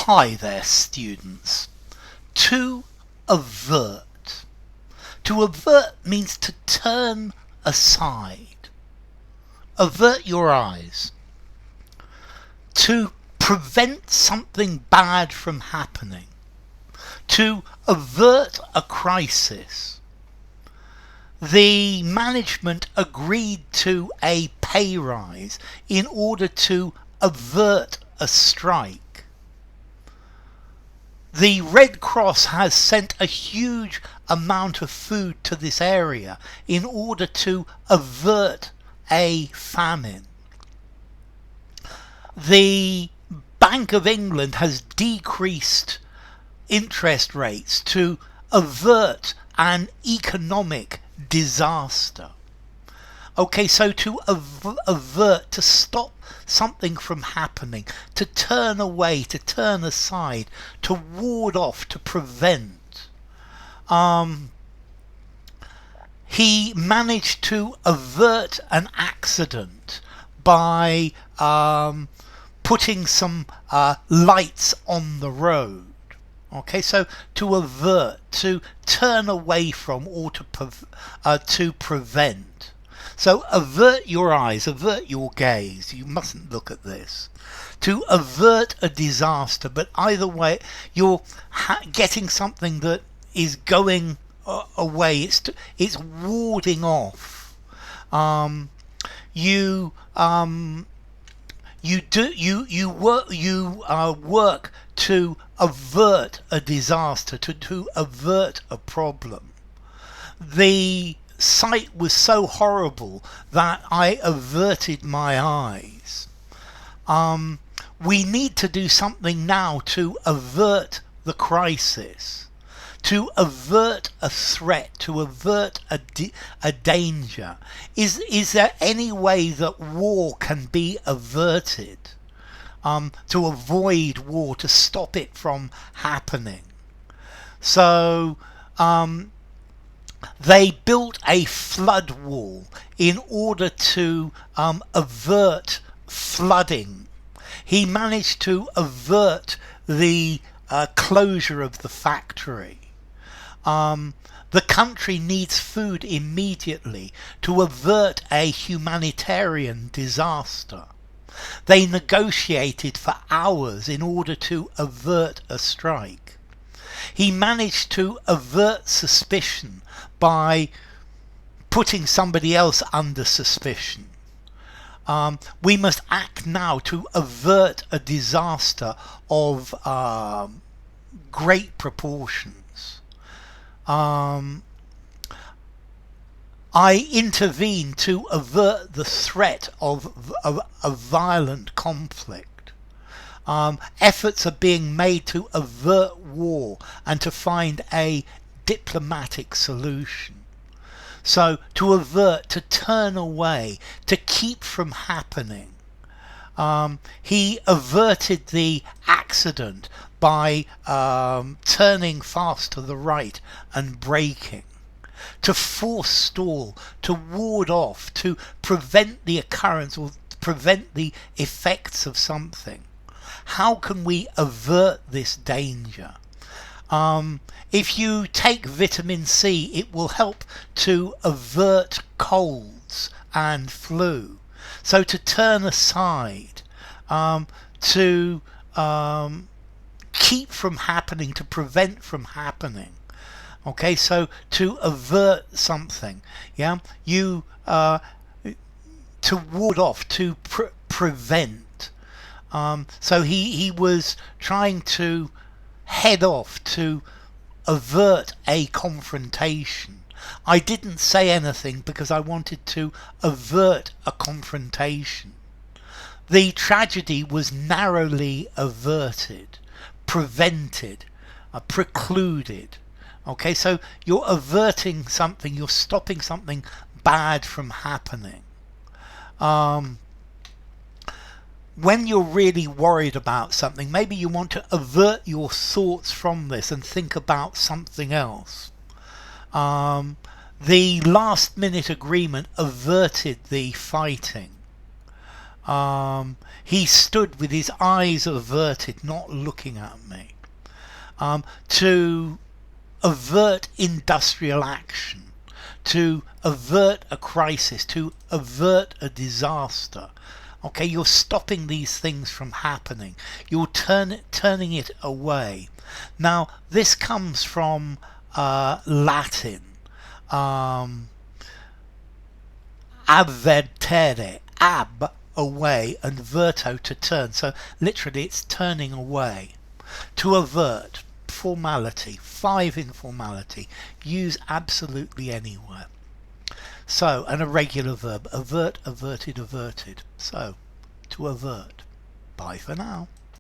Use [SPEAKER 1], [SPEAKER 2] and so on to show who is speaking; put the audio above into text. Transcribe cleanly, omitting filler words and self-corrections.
[SPEAKER 1] Hi there, students. To avert. To avert means to turn aside. Avert your eyes. To prevent something bad from happening. To avert a crisis. The management agreed to a pay rise in order to avert a strike. The Red Cross has sent a huge amount of food to this area in order to avert a famine. The Bank of England has decreased interest rates to avert an economic disaster. Okay, so to avert, to stop something from happening, to turn away, to turn aside, to ward off, to prevent. He managed to avert an accident by putting some lights on the road. Okay, so to avert, to turn away from, or to prevent. So avert your eyes, avert your gaze. You mustn't look at this. To avert a disaster, but either way, you're getting something that is going away. It's warding off. You work to avert a disaster, to avert a problem. The sight was so horrible that I averted my eyes. We need to do something now to avert the crisis, to avert a threat, to avert a danger. Is there any way that war can be averted? To avoid war, to stop it from happening. So they built a flood wall in order to avert flooding. He managed to avert the closure of the factory. The country needs food immediately to avert a humanitarian disaster. They negotiated for hours in order to avert a strike. He managed to avert suspicion by putting somebody else under suspicion. We must act now to avert a disaster of great proportions. I intervene to avert the threat of a violent conflict. Efforts are being made to avert war and to find a diplomatic solution. So to avert, to turn away, to keep from happening. He averted the accident by turning fast to the right and braking. To forestall, to ward off, to prevent the occurrence or prevent the effects of something. How can we avert this danger? If you take vitamin C, it will help to avert colds and flu. So to turn aside, to keep from happening, to prevent from happening. Okay, so to avert something, yeah, you to ward off, to prevent. So he was trying to head off, to avert a confrontation. I didn't say anything because I wanted to avert a confrontation. The tragedy was narrowly averted, prevented, precluded. Okay, so you're averting something, you're stopping something bad from happening. When you're really worried about something, maybe you want to avert your thoughts from this and think about something else. The last minute agreement averted the fighting. He stood with his eyes averted, not looking at me. To avert industrial action, to avert a crisis, to avert a disaster. Okay, you're stopping these things from happening. You're turning it away. Now, this comes from Latin. Avertere, away, and verto, to turn. So literally it's turning away. To avert, formality, 5 informality, use absolutely anywhere. So, an irregular verb, avert, averted, averted. So, to avert. Bye for now.